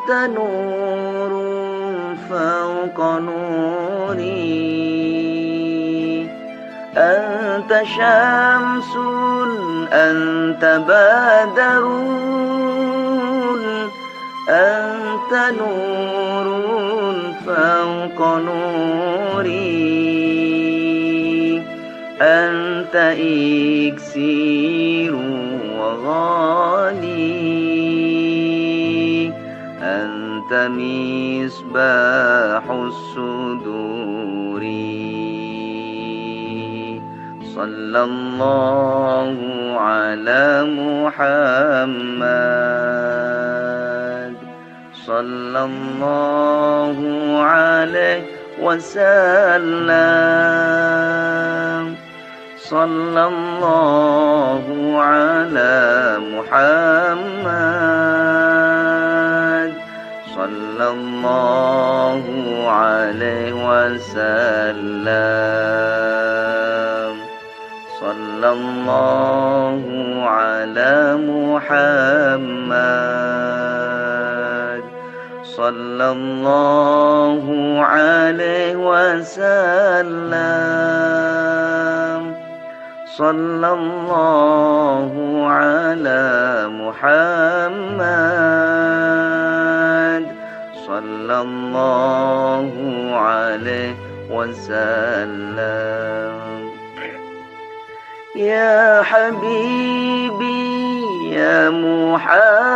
أنت نور فوق نوري، أنت شمس أنت بدر، أنت نور فوق نوري، أنت إكسير وغالي، أنت مصباح الصدور. صلى الله على محمد، صلى الله عليه وسلم، صلى الله على محمد، صلى الله عليه وسلم، صلى الله على محمد، صلى الله عليه وسلم، صلى الله على محمد، صلى الله عليه وسلم. يا حبيبي يا محمد،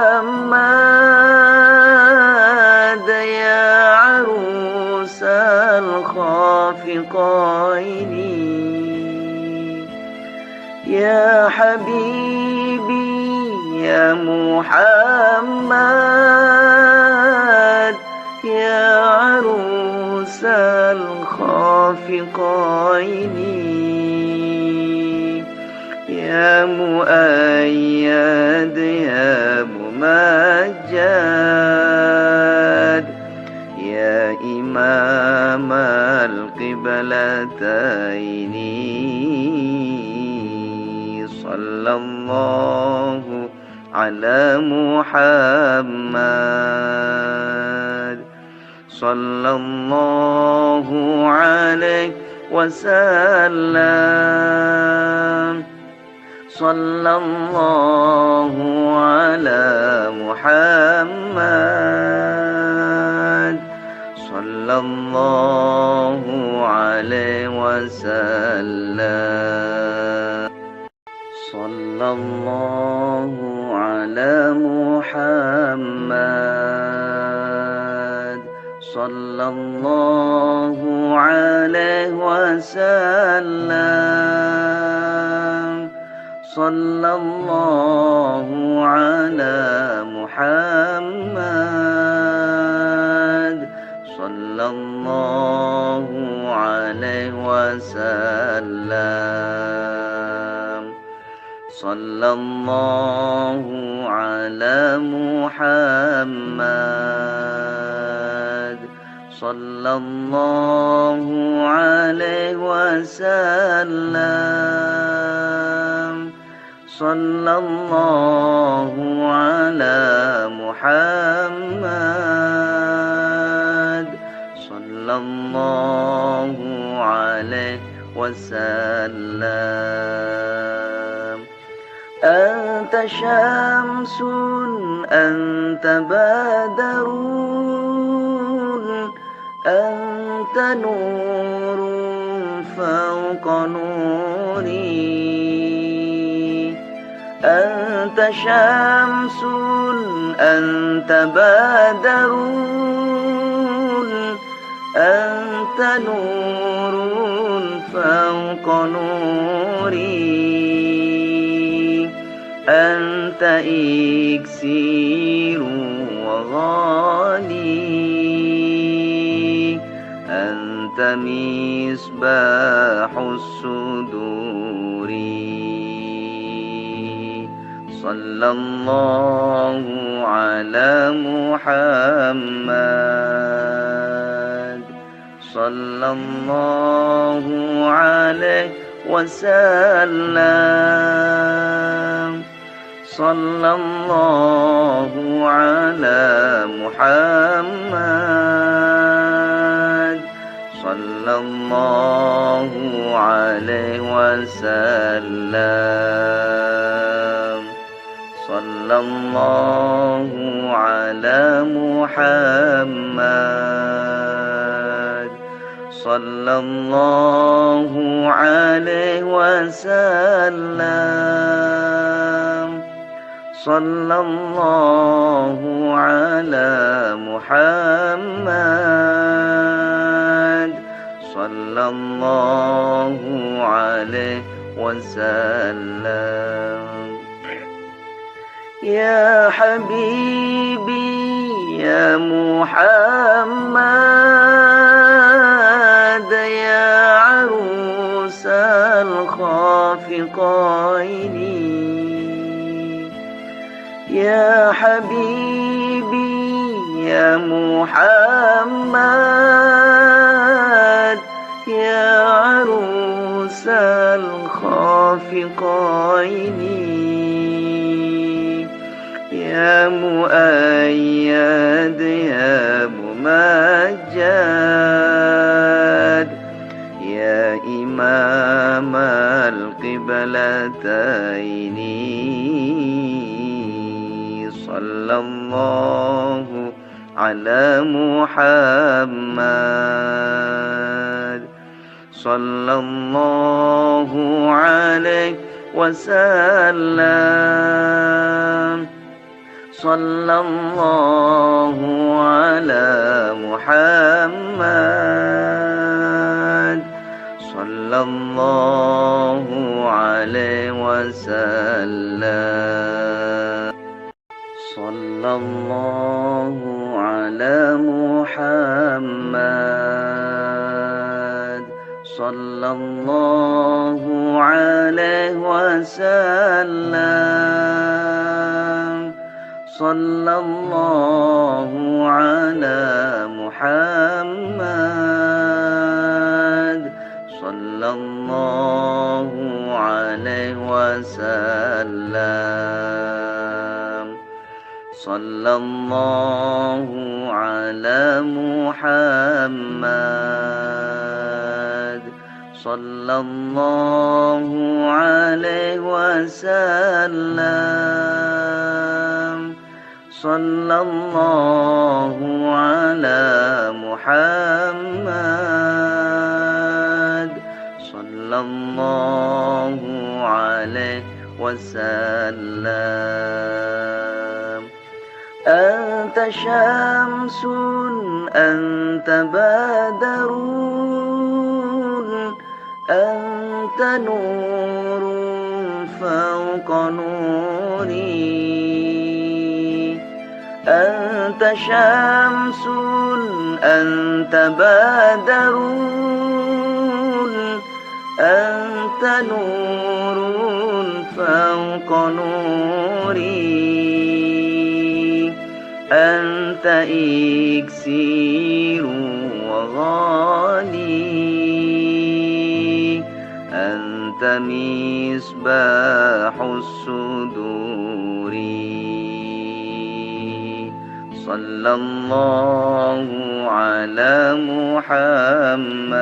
يا عروس الخافقين، يا حبيبي يا محمد، يا عروس الخافقين، يا مؤيد يا ممجد، يا إمام القبلتين، صلى الله على محمد، صلى الله عليه وسلم، صلى الله على محمد، صلى الله عليه وسلم، صلى الله على محمد، صلى الله عليه وسلم، صلى الله على محمد، صلى الله عليه وسلم، صلى الله على محمد، صلى الله عليه وسلم، صلى الله على محمد، صلى الله عليه وسلم. أنت شمس أنت بدر، أنت نور فوق نوري، أنت شمس أنت بدر، أنت نور فوق نوري، أنت إكسير وغالي، أنت مصباح الصدور. صلى الله على محمد، صلى الله عليه وسلم، صلى الله على محمد صلى الله عليه وسلم صلى الله على محمد صلى الله عليه وسلم صلى الله على محمد صلى الله عليه وسلم يا حبيبي يا محمد يا عروس الخافقين يا حبيبي يا محمد يا عروس الخافقين يا مؤيد يا ممجد يا إمام القبلتين صلى الله على محمد صلى الله عليه وسلم صلى الله على محمد صلى الله عليه وسلم صلى الله على محمد صلى الله عليه وسلم صلى الله على محمد صلى الله عليه وسلم صلى الله على محمد صلى الله عليه وسلم صلى الله على محمد صلى الله عليه وسلم أنت شمس أنت بدر أنت نور فوق نوري أنت شمس أنت بدر أنت نور فوق نوري أنت إكسير وغالي أنت مصباح الصدور صلى الله على محمد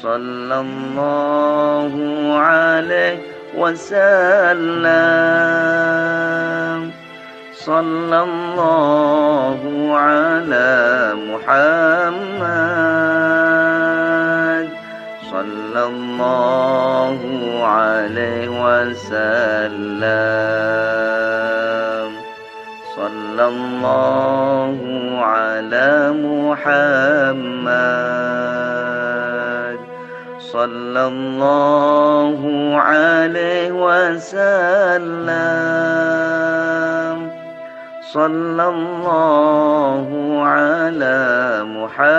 صلى الله عليه وسلم صلى الله على محمد صلى الله عليه وسلم صلى الله على محمد صلى الله عليه وسلم صلى الله على محمد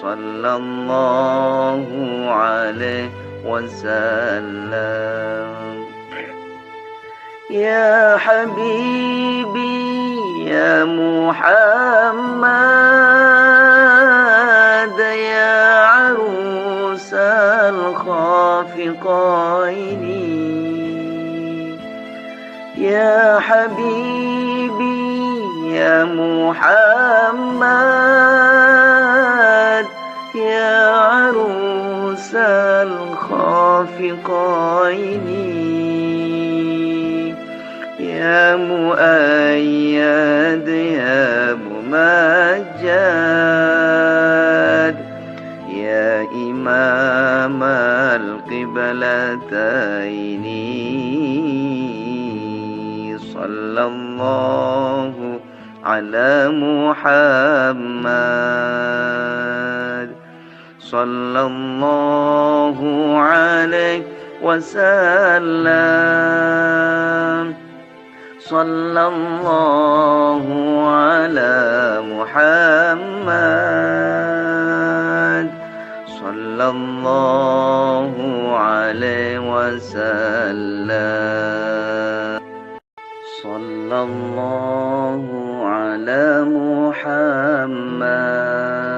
صلى الله عليه وسلم يا حبيبي يا محمد يا عروس الخالق الخافقين يا حبيبي يا محمد يا عروس الخافقين يا مؤيد يا ممجد يا إمام القبلتين صلى الله على محمد صلى الله عليه وسلم صلى الله على محمد صلى الله عليه وسلم صلى الله على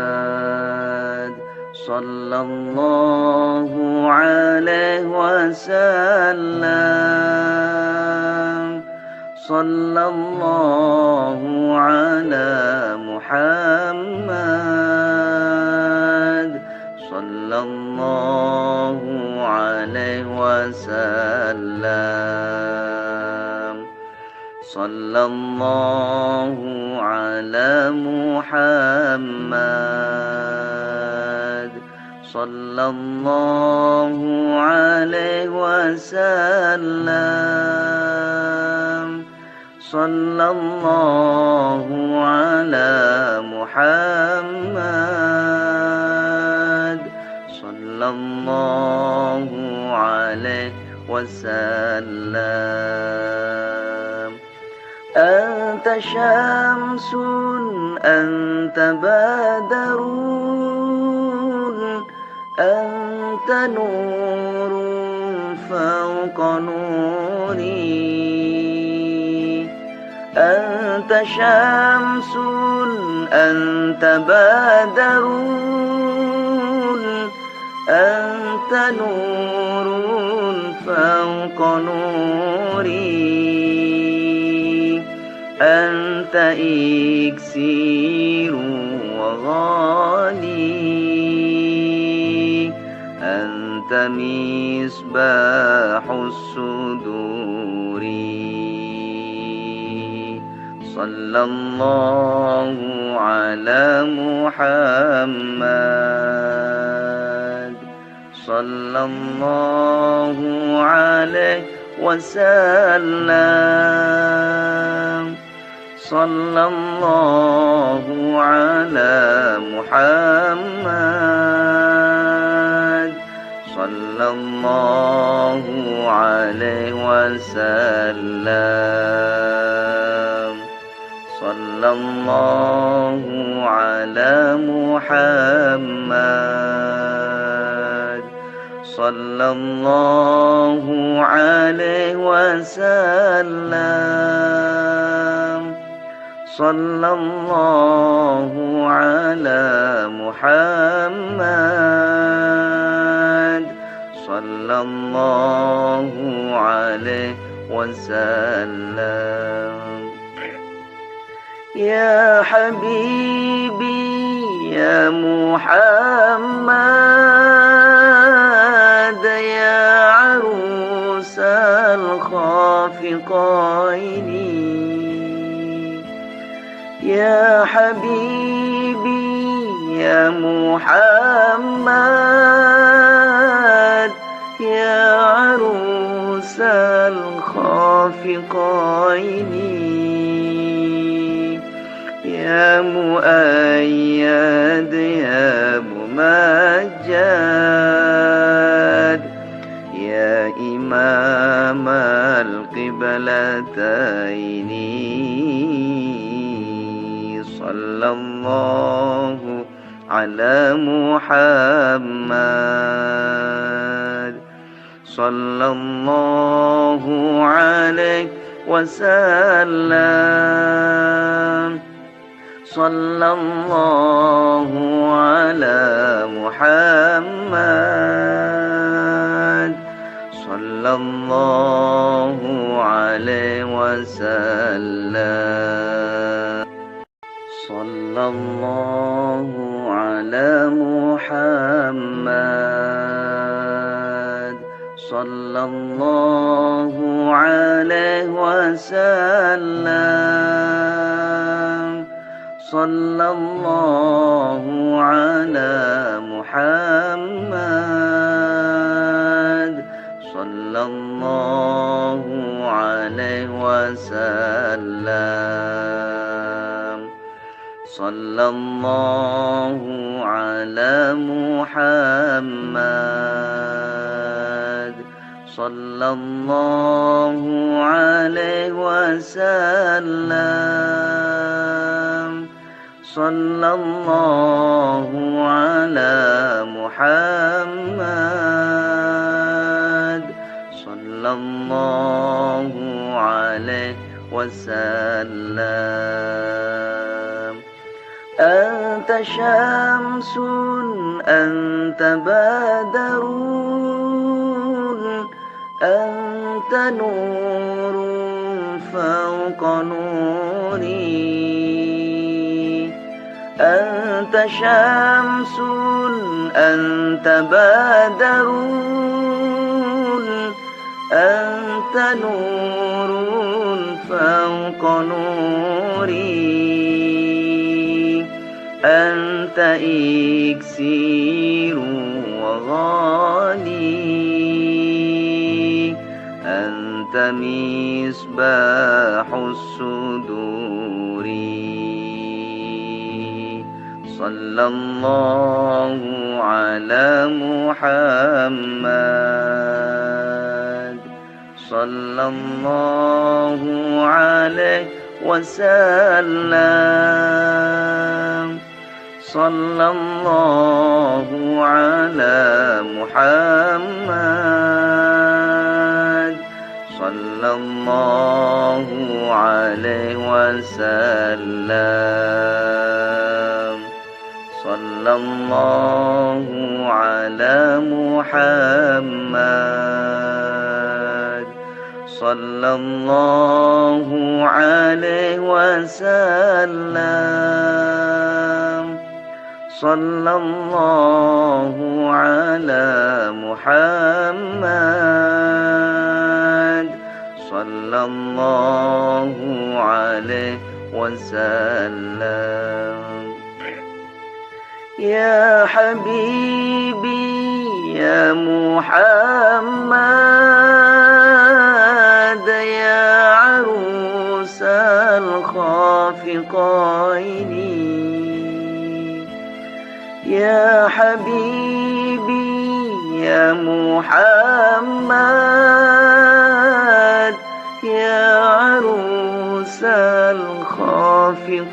محمد صلى الله عليه وسلم صلى الله على محمد صلى الله عليه وسلم صلى الله على محمد صلى الله عليه وسلم صلى الله على محمد صلى الله عليه وسلم أنت شمس أنت بدر أنت نور فوق نوري أنت شمس أنت بدر أنت نور فوق نوري أنت إكسير وغالي أنت مصباح الصدور صلى الله على محمد صلى الله عليه وسلم صلى الله على محمد صلى الله عليه وسلم صلى الله على محمد صلى الله عليه وسلم صلى الله على محمد صلى الله عليه وسلم يا حبيبي يا محمد يا عروس الخافقين يا حبيبي يا محمد يا عروس الخافقين يا مؤيد يا ممجد يا إمام القبلتين صلى الله على محمد صلى الله عليه وسلم صلى الله على محمد صلى الله عليه وسلم. صلى الله على محمد صلى الله عليه وسلم. صلى الله على محمد صلى الله عليه وسلم. صلى الله على محمد صلى الله عليه وسلم. صلى الله على محمد صلى الله عليه وسلم. أنت شمس أنت بدر أنت نور فوق نوري. أنت شمس أنت بدر أنت نور فوق نوري. أنت إكسير وغالي. أنت مصباح الصدور. صلى الله على محمد صلى الله عليه وسلم. صلى الله على محمد صلى الله عليه وسلم. صلى الله على محمد صلى الله عليه وسلم. صلى الله على محمد صلى الله عليه وسلم. يا حبيبي يا محمد يا عروس الخافقين. يا حبيبي يا محمد يا عروس الخافقين.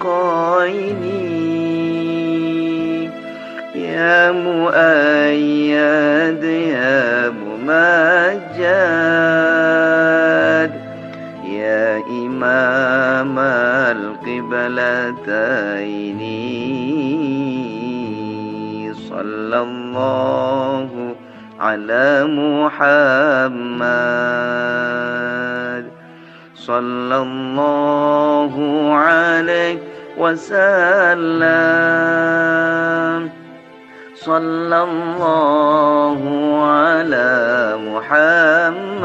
يا مؤيد يا ممجد يا إمام القبلتين. صلى الله على محمد صلى الله عليه وسلم. صلى الله على محمد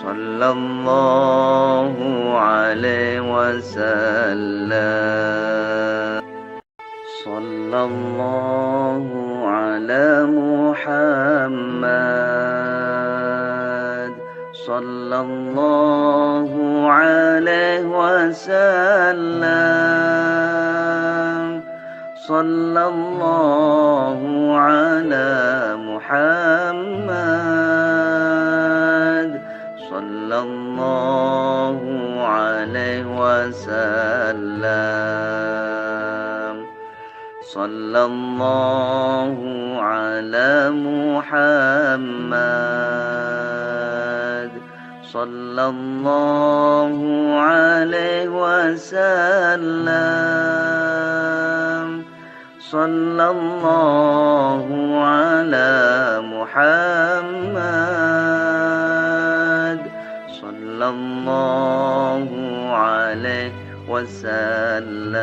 صلى الله عليه وسلم. صلى الله على محمد صلى الله عليه وسلم. صلى الله على محمد صلى الله عليه وسلم. صلى الله على محمد صلى الله عليه وسلم. صلى الله على محمد صلى الله عليه وسلم.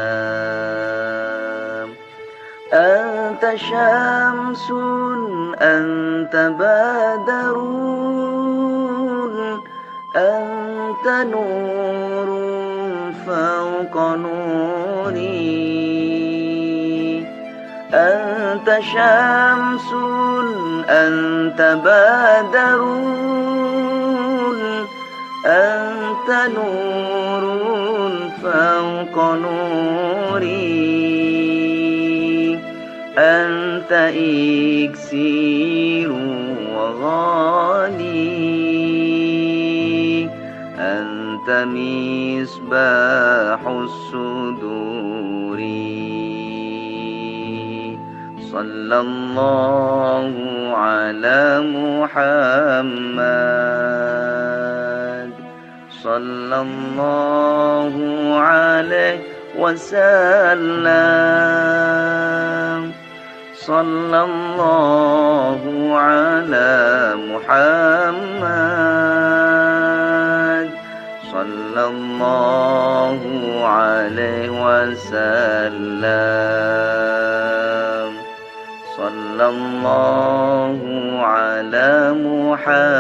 أنت شمس أنت بدر أنت نور فوق نوري. أنت شمس أنت بدر أنت نور فوق نوري. أنت إكسير وغالي أنت مصباح الصدور. صلى الله على محمد صلى الله عليه وسلم. صلى الله على محمد صلى الله عليه وسلم. صلى الله على محمد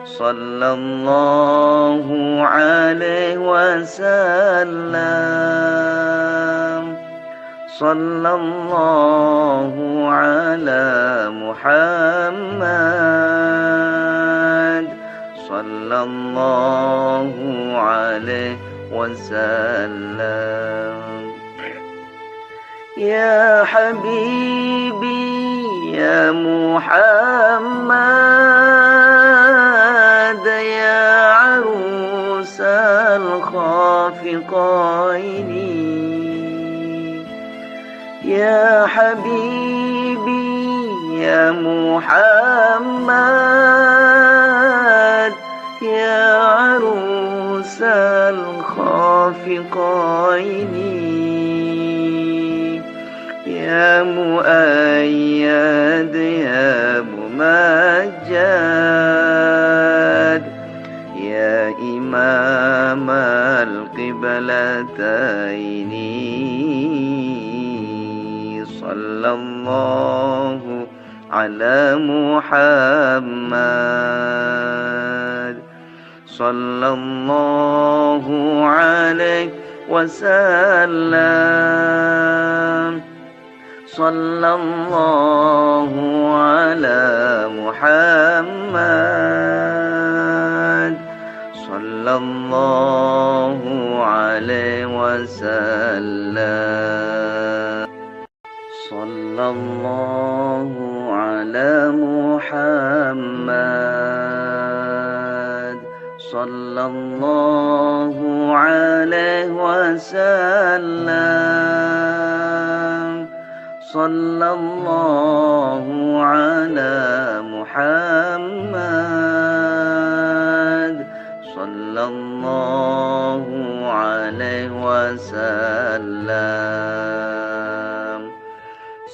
صلى الله عليه وسلم. صلى الله على محمد صلى الله عليه وسلم. يا حبيبي يا محمد يا عروس الخافقين. يا حبيبي يا محمد يا عروس الخافقين. يا مؤيد يا ممجد يا إمام القبلتين. صلى الله على محمد صلى الله عليه وسلم. صلى الله على محمد صلى الله عليه وسلم. صلى الله على محمد صلى الله عليه وسلم. صلى الله على محمد صلى الله عليه وسلم.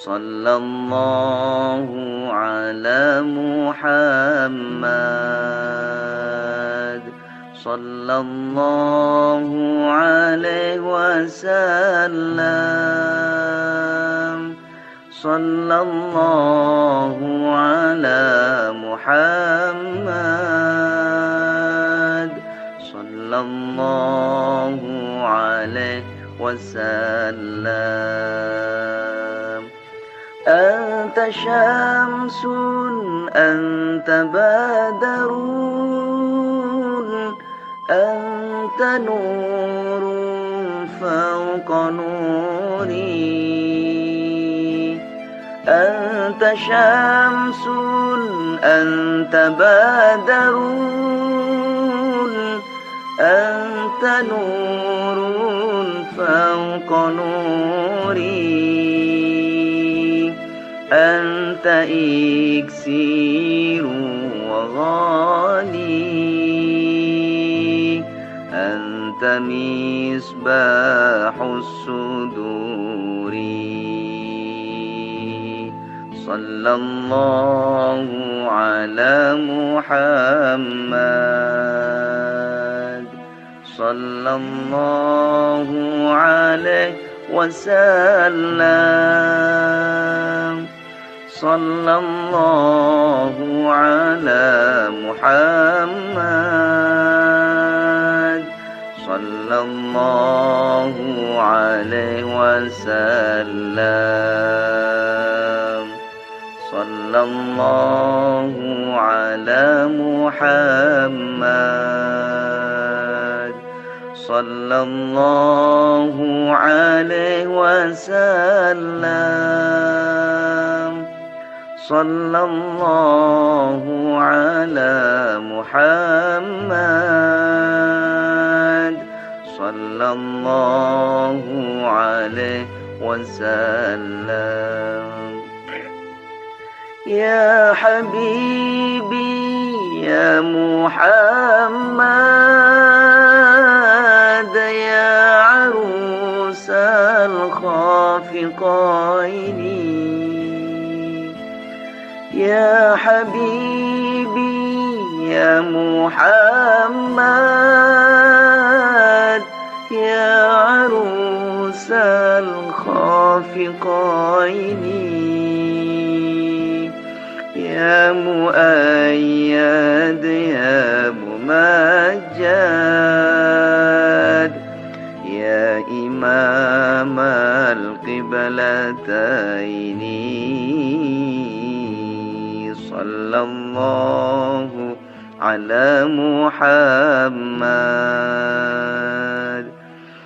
صلى الله على محمد صلى الله عليه وسلم. صلى الله على محمد صلى الله عليه وسلم. أنت شمس أنت بدر أنت نور فوق نوري. أنت شمس أنت بدر أنت نور فوق نوري. أنت إكسير وغالي أنت أنت مصباح الصدور صلى الله على محمد صلى الله عليه وسلم صلى الله على محمد صلى الله عليه وسلم صلى الله على محمد صلى الله عليه وسلم صلى الله على محمد صلى الله عليه وسلم يا حبيبي يا محمد يا عروس الخافقين يا حبيبي يا محمد يا عروس الخافقين يا مؤيد يا ممجد يا إمام القبلتين صلى الله على محمد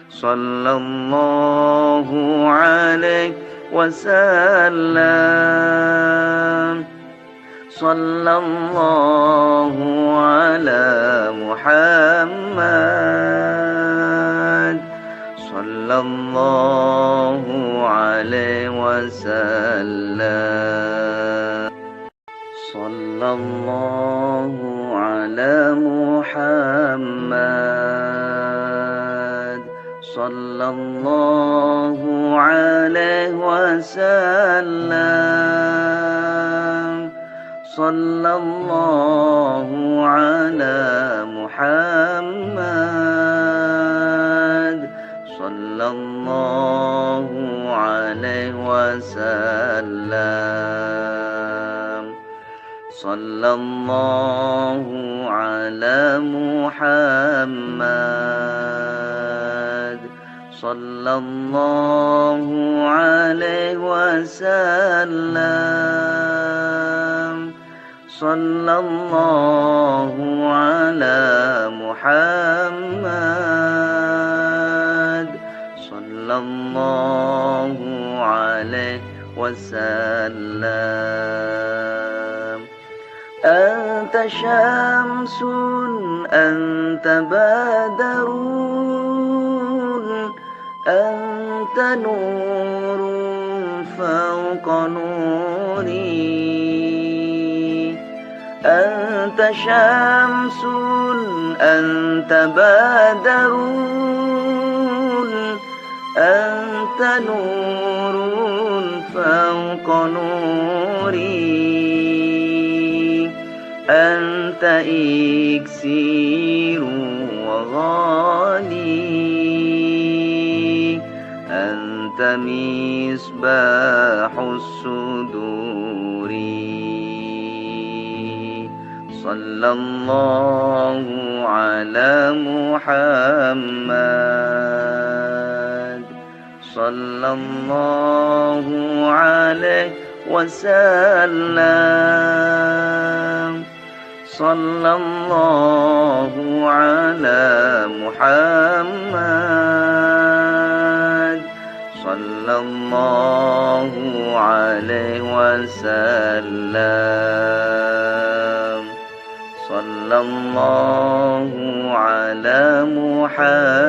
صلى الله عليه وسلم صلى الله على محمد صلى الله عليه وسلم صلى الله على محمد صلى الله عليه وسلم صلى الله على محمد صلى الله عليه وسلم صلى الله على محمد صلى الله عليه وسلم صلى الله على محمد صلى الله عليه وسلم أنت شمس أنت بدر أنت نور فوق نوري أنت شمس أنت بدر أنت نور فوق نوري أنت إكسير وغالي أنت مصباح الصدور صلى الله على محمد صلى الله عليه وسلم صلى الله على محمد صلى الله عليه وسلم صلى الله على محمد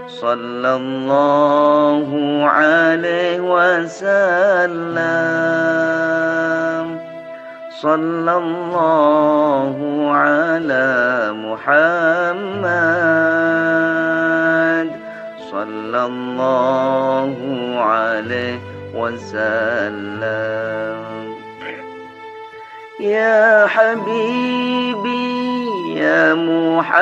صلى الله عليه وسلم صلى الله على محمد صلى الله عليه وسلم. يا حبيبي يا محمد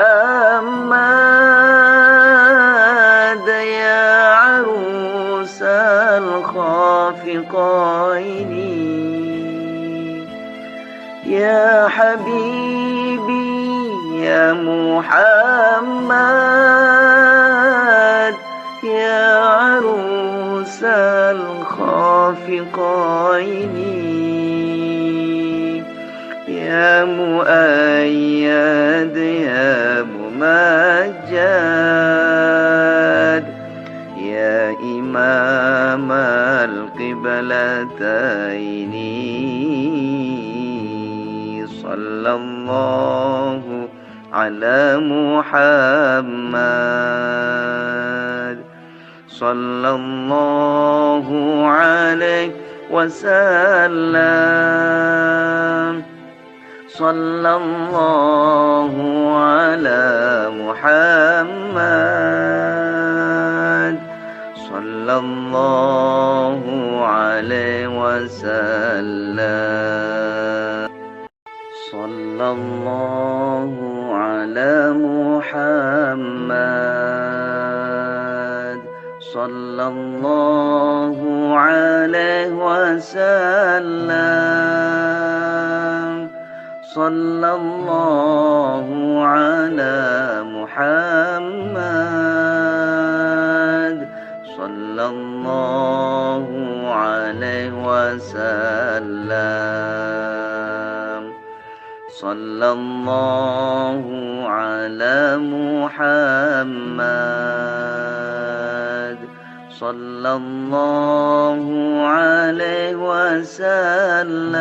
يا عروس الخافقين، يا حبيبي يا محمد يا عروس الخافقين، يا مؤيد يا ممجد يا إمام القبلتين، صلى الله على محمد صلى الله عليه وسلم. صلى الله على محمد صلى الله عليه وسلم. صلى الله على محمد صلى الله عليه وسلم. صلى الله على محمد صلى الله عليه وسلم. صلى الله على محمد صلى الله عليه وسلم.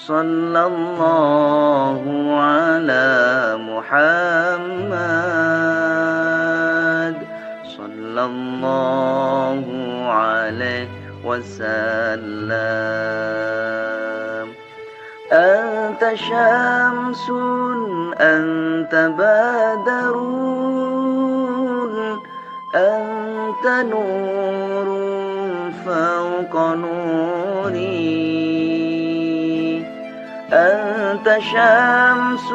صلى الله على محمد صلى الله عليه وسلم. أنت شمس أنت بدر أنت نور فوق نوري. أنت شمس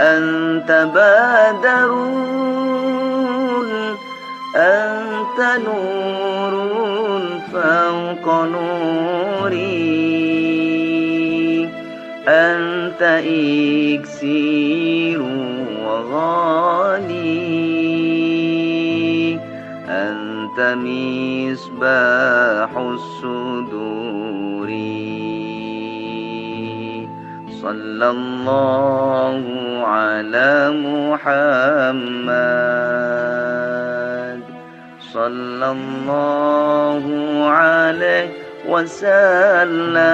أنت بدر أنت نور فوق نوري. أنت إكسير وغالي أنت مصباح الصدور. صلى الله على محمد صلى الله عليه وسلم.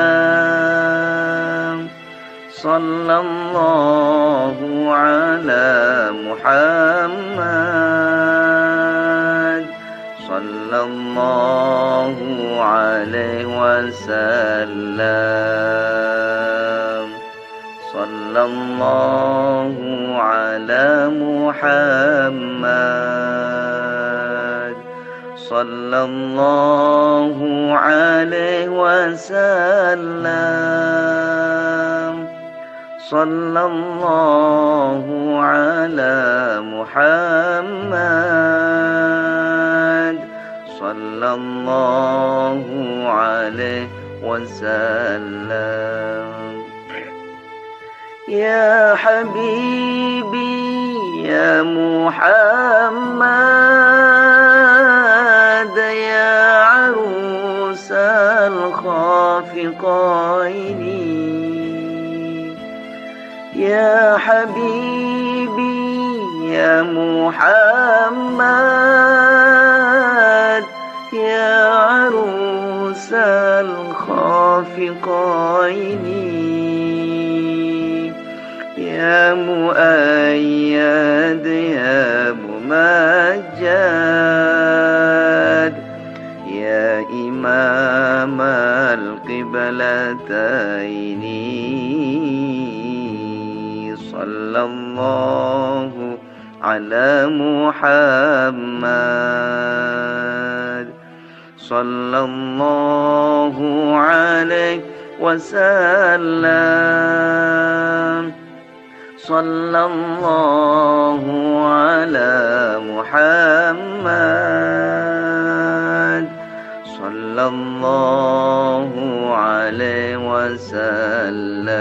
صلى الله على محمد صلى الله عليه وسلم. صلى الله على محمد صلى الله عليه وسلم. صلى الله على محمد صلى الله عليه وسلم. يا حبيبي يا محمد يا عروس الخافقين، يا حبيبي يا محمد يا عروس الخافقين، يا مؤيد يا ممجد يا إمام القبلتين. القبلتين صلى الله على محمد صلى الله عليه وسلم صلى الله على محمد صلى الله عليه وسلم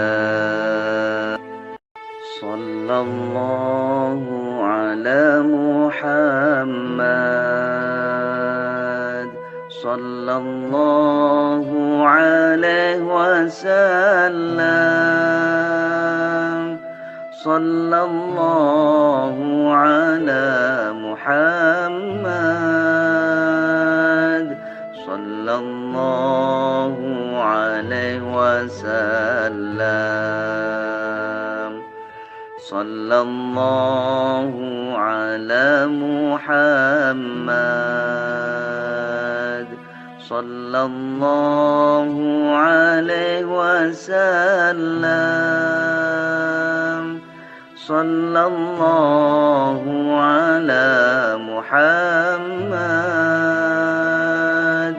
صلى الله على محمد صلى الله عليه وسلم صلى الله على محمد صلى الله عليه وسلم صلى الله على محمد صلى الله عليه وسلم صلى الله على محمد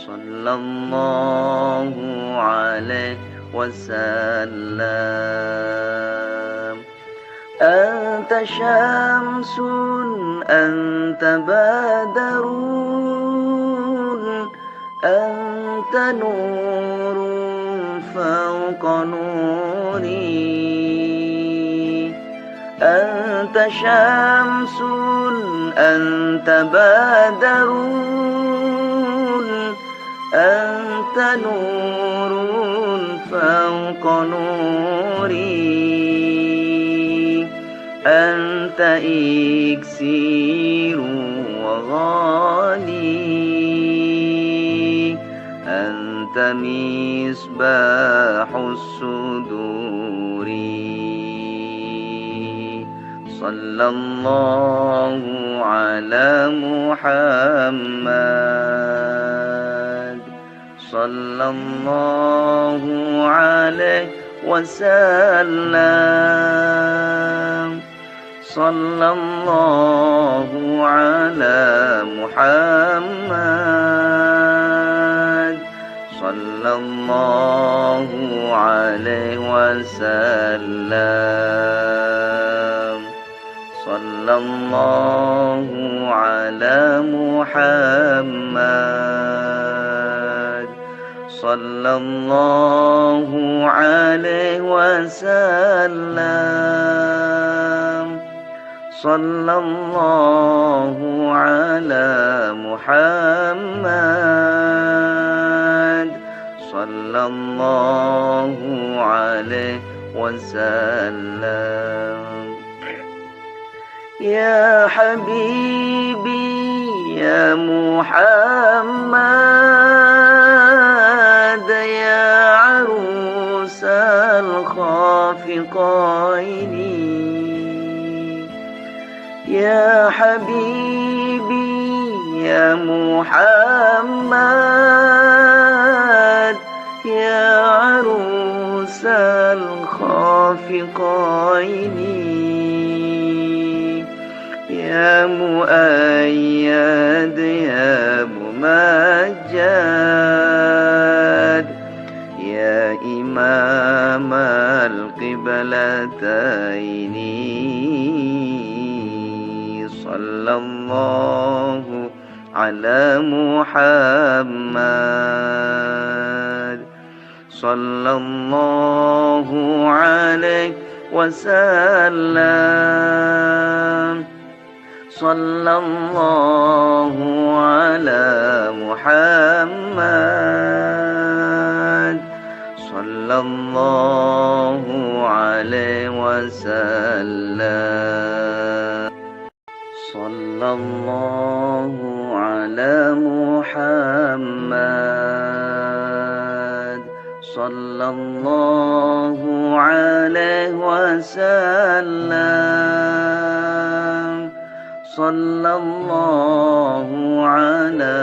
صلى الله عليه وسلم أنت شمس أنت بدر أنت نور فوق نوري أنت شمس أنت بدر أنت نور فوق نوري أنت إكسير وغالي أنت مصباح الصدور صلى الله على محمد صلى الله عليه وسلم صلى الله على محمد صلى الله عليه وسلم صلى الله على محمد صلى الله عليه وسلم صلى الله على محمد صلى الله عليه وسلم يا حبيبي يا محمد يا عروس الخافقين يا حبيبي يا محمد يا عروس الخافقين يا مؤيد يا ممجد يا إمام القبلتين صلى الله على محمد صلى الله عليه وسلم صلى الله على محمد صلى الله عليه وسلم صلى الله على محمد صلى الله عليه وسلم صلى الله على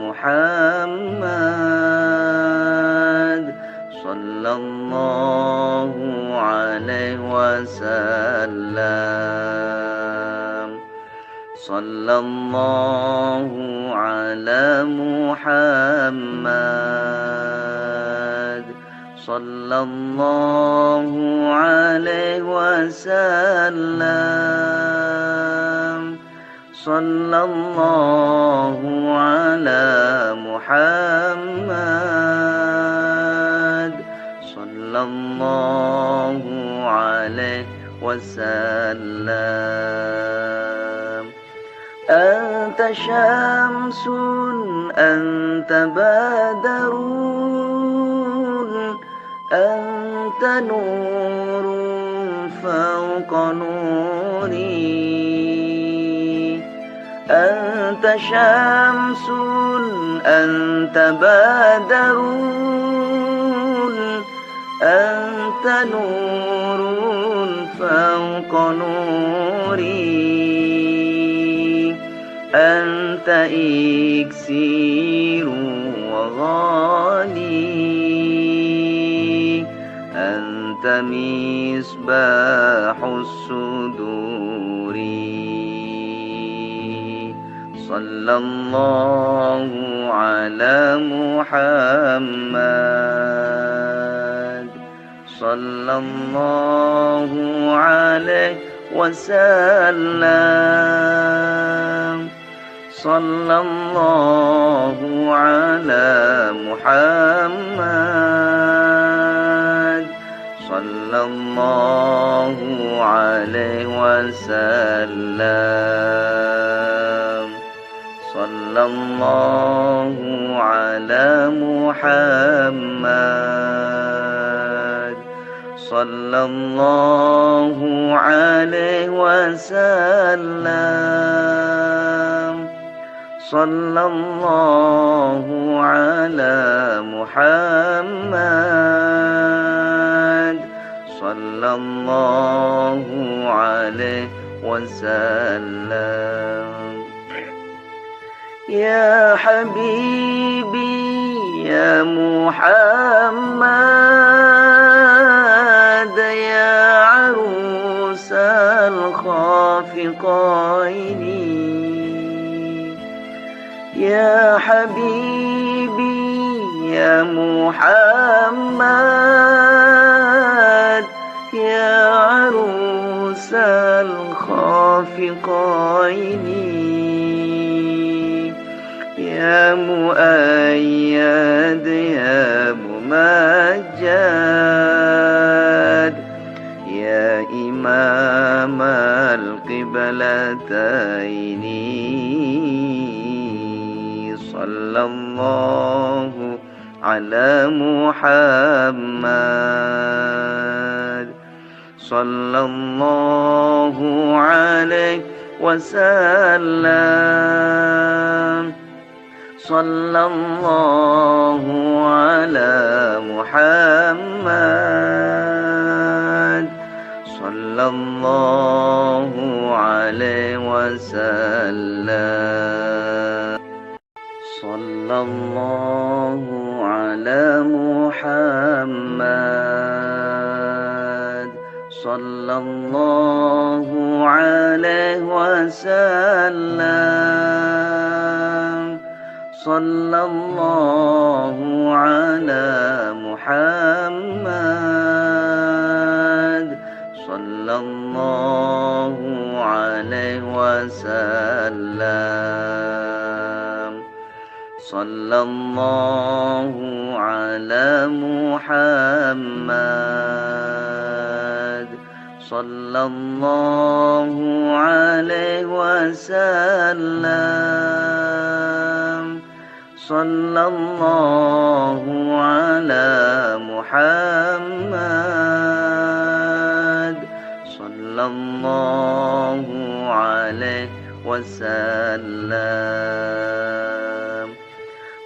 محمد وسلم صلى الله على محمد صلى الله عليه وسلم صلى الله على محمد صلى الله عليه وسلم أنت شمس أنت بدر أنت نور فوق نوري أنت شمس أنت بدر أنت نور فوق نوري أنت إكسير وغالي أنت مصباح الصدور صلى الله على محمد صلى الله عليه وسلم صلى الله على محمد صلى الله عليه وسلم صلى الله على محمد صلى الله عليه وسلم صلى الله على محمد صلى الله عليه وسلم يا حبيبي يا محمد يا عروس الخافقين يا حبيبي يا محمد يا عروس الخافقين يا مؤيد يا ممجد يا إمام القبلتين صلى الله على محمد صلى الله عليه وسلم صلى الله على محمد صلى الله عليه وسلم صلى الله على محمد صلى الله عليه وسلم صلى الله على محمد صلى الله عليه وسلم صلى الله على محمد صلى الله عليه وسلم صلى الله على محمد صلى الله عليه وسلم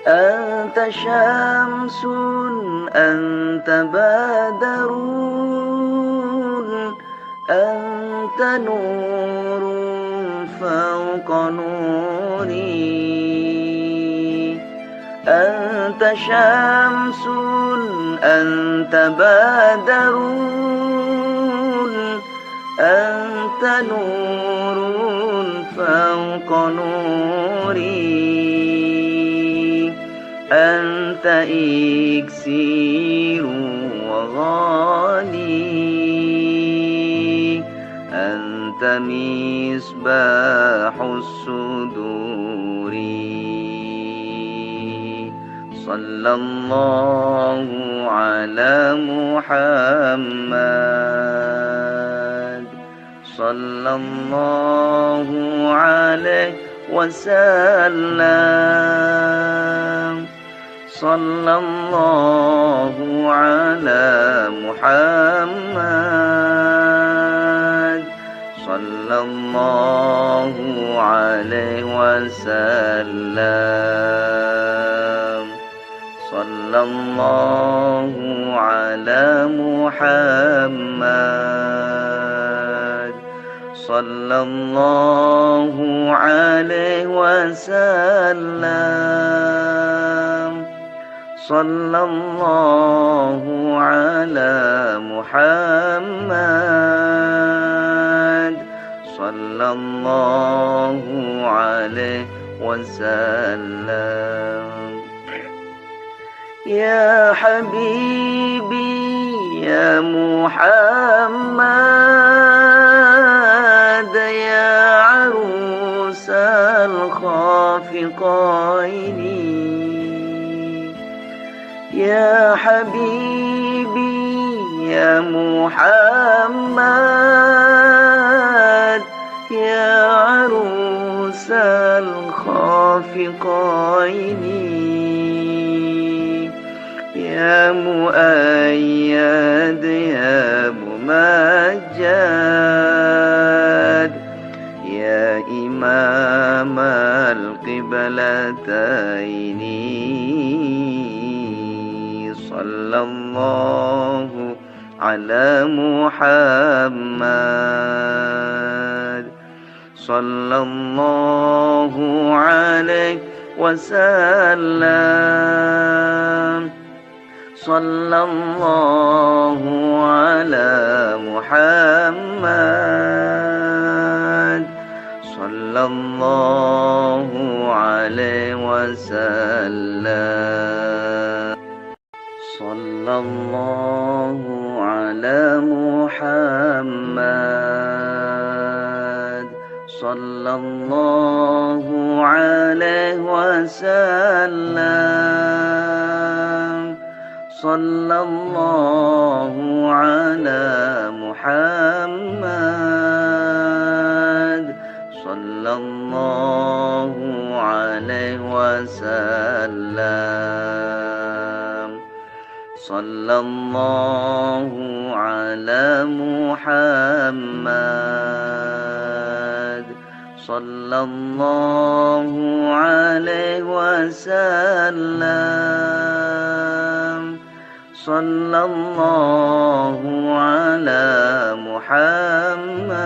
أنت شمس أنت بدر أنت نور فوق نوري أنت شمس أنت بدر أنت نور فوق نوري، أنت إكسير وغالي، أنت مصباح الصدور. صلى الله على محمد، صلى الله عليه وسلم، صلى الله على محمد، صلى الله عليه وسلم، صلى الله على محمد، صلى الله عليه وسلم، صلى الله على محمد، صلى الله عليه وسلم. يا حبيبي يا محمد، يا عروس الخافقين، يا حبيبي يا محمد، يا عروس الخافقين، يا مؤيد يا ممجد، يا إمام القبلتين. صلى الله على محمد، صلى الله عليه وسلم، صلى الله على محمد، صلى الله عليه وسلم، صلى الله على محمد، صلى الله عليه وسلم، صلى الله على محمد، صلى الله عليه وسلم، صلى الله على محمد، صلى الله عليه وسلم، صلى الله على محمد،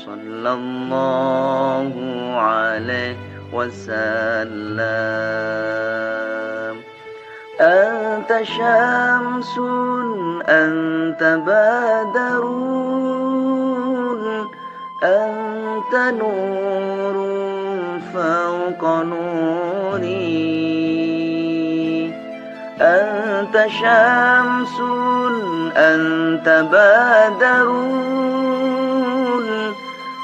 صلى الله عليه وسلم. أنت شمس أنت بدر، أنت نور فوق نوري، أنت شمس أنت بدر،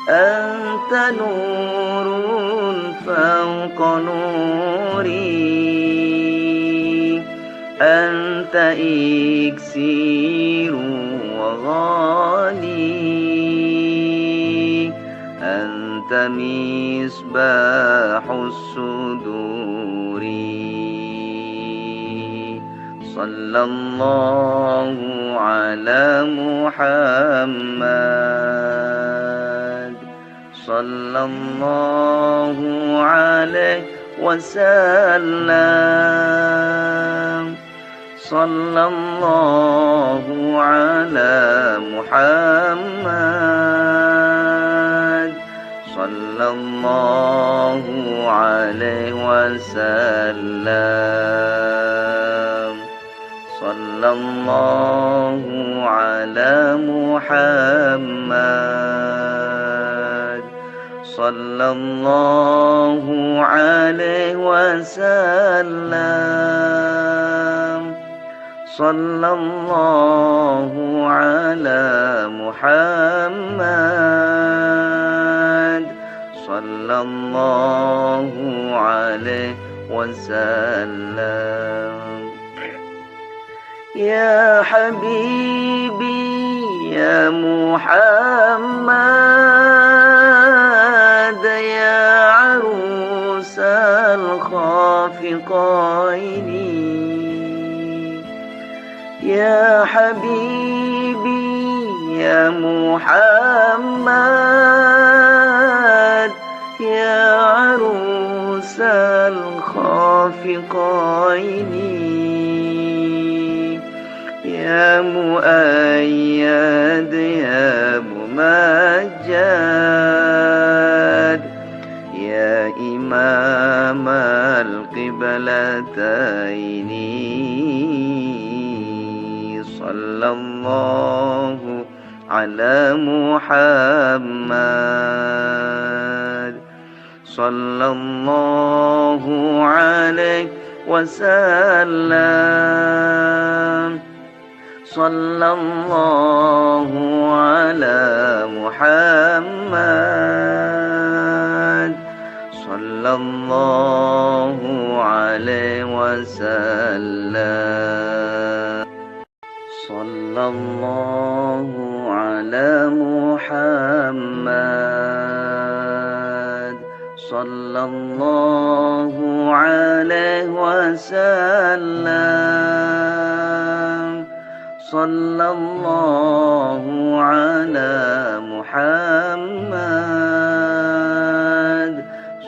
أنت نور فوق نوري، أنت إكسير وغالي، أنت مصباح الصدور. صلى الله على محمد، صلى الله عليه وسلم، صلى الله على محمد، صلى الله عليه وسلم، صلى صلى الله على محمد صلى الله عليه وسلم صلى الله على محمد صلى الله عليه وسلم يا حبيبي يا محمد يا عروس الخافقين يا حبيبي يا محمد يا عروس الخافقين يا مؤيد يا ممجد يا إمام القبلتين صلى الله على محمد صلى الله عليه وسلم صلى الله على محمد صلى الله عليه وسلم صلى الله على محمد صلى الله عليه وسلم صلى الله على محمد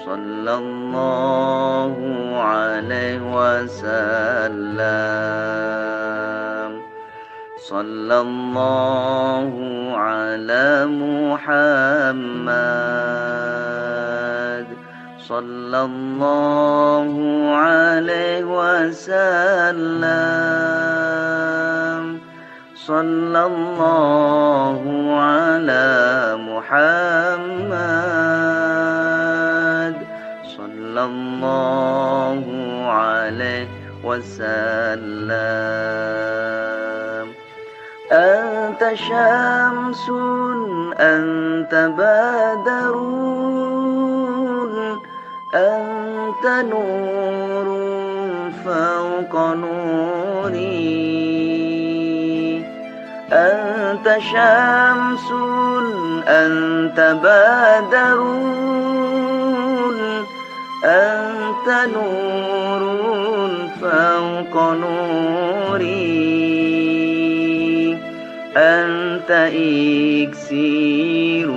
صلى الله عليه وسلم صلى الله على محمد صلى الله عليه وسلم صلى الله على محمد صلى الله عليه وسلم أنت شمس أنت بدر أنت نور فوق نوري أنت شمس أنت بدر أنت نور فوق نوري أنت إكسير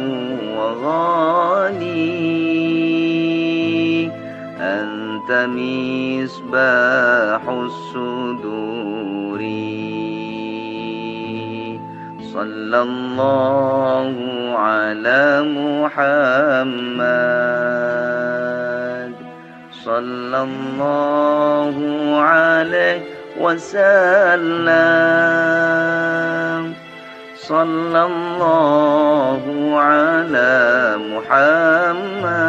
وغالي أنت مصباح الصدور صلى الله على محمد صلى الله عليه وسلم صلى الله على محمد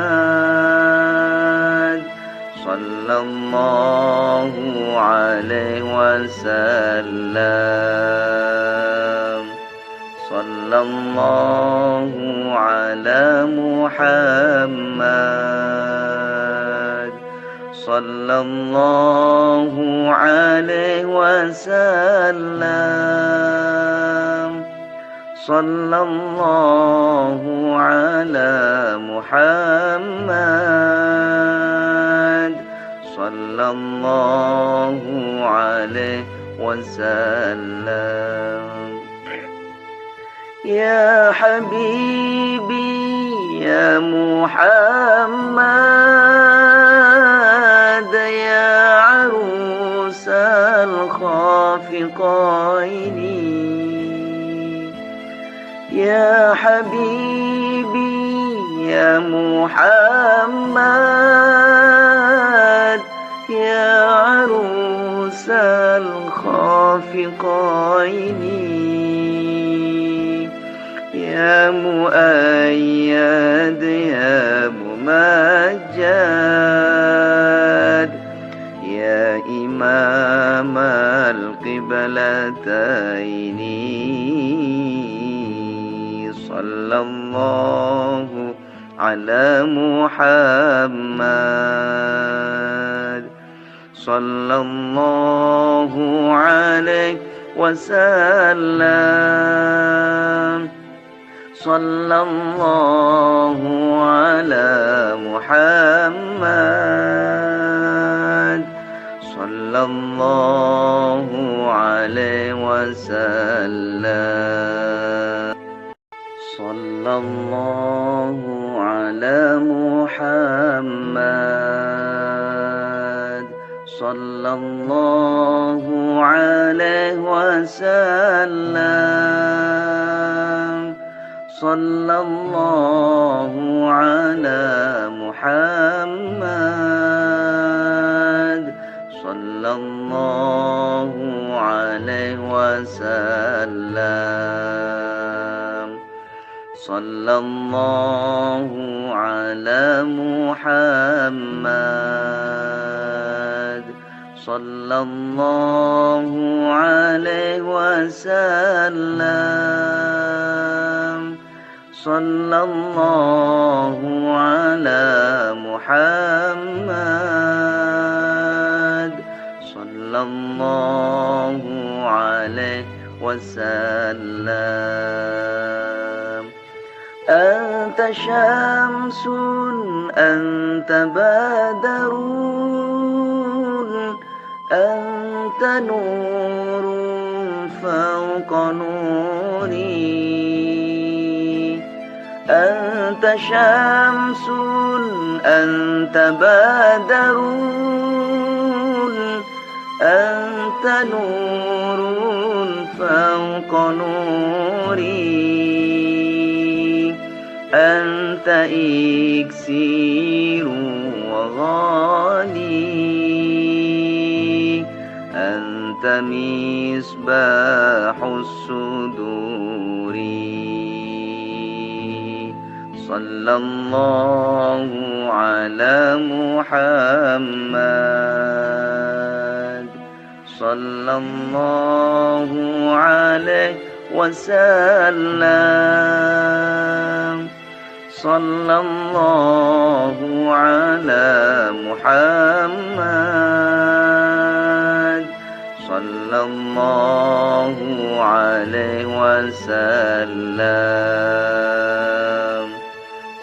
صلى الله عليه وسلم صلى الله على محمد صلى الله عليه وسلم صلى الله على محمد صلى الله عليه وسلم يا حبيبي يا محمد يا عروس الخافقين يا حبيبي يا محمد يا عروس الخافقين الخافقين يا مؤيد يا ممجد يا إمام القبلتين صلى الله على محمد صلى الله عليه وسلم صلى الله على محمد صلى الله عليه وسلم صلى الله على محمد صلى الله عليه وسلم صلى الله على محمد صلى الله عليه وسلم صلى الله على محمد صلى الله عليه وسلم صلى الله على محمد صلى الله عليه وسلم أنت شمس أنت بدر أنت نور فوق نوري أنت شمس أنت بدر أنت نور فوق نوري أنت إكسير وغالي أنت مصباح الصدور صلى الله على محمد صلى الله عليه وسلم صلى الله على محمد صلى الله عليه وسلم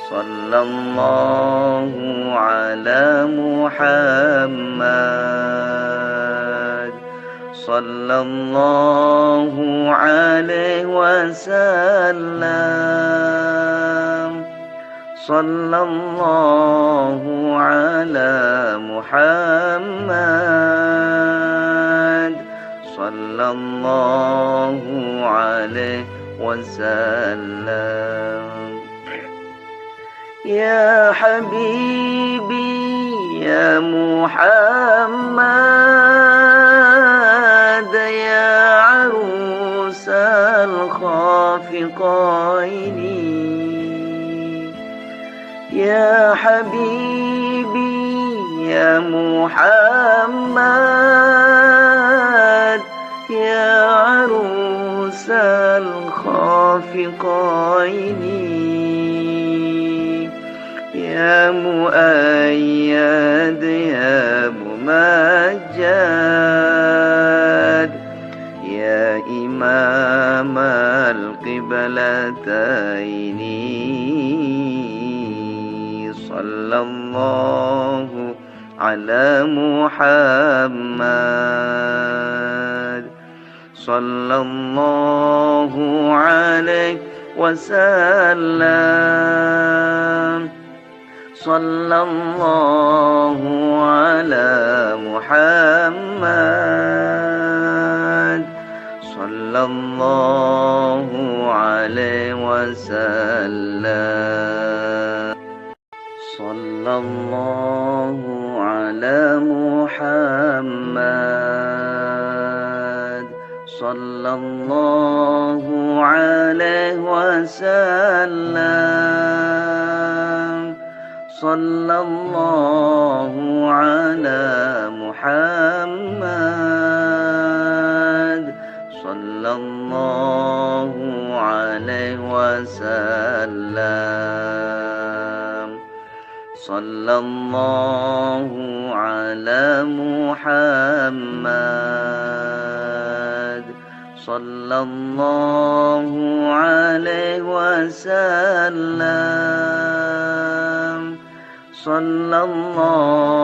صلى الله على محمد صلى الله عليه وسلم صلى الله على محمد صلى الله عليه وسلم يا حبيبي يا محمد يا عروس الخافقين يا حبيبي يا محمد يا عروس الخافقين يا مؤيد يا ممجد يا إمام القبلتين صلى الله على محمد صلى الله عليه وسلم صلى الله على محمد صلى الله عليه وسلم صلى الله على محمد صلى الله عليه وسلم صلى الله على محمد صلى الله عليه وسلم صلى الله على محمد صلى الله عليه وسلم صلى الله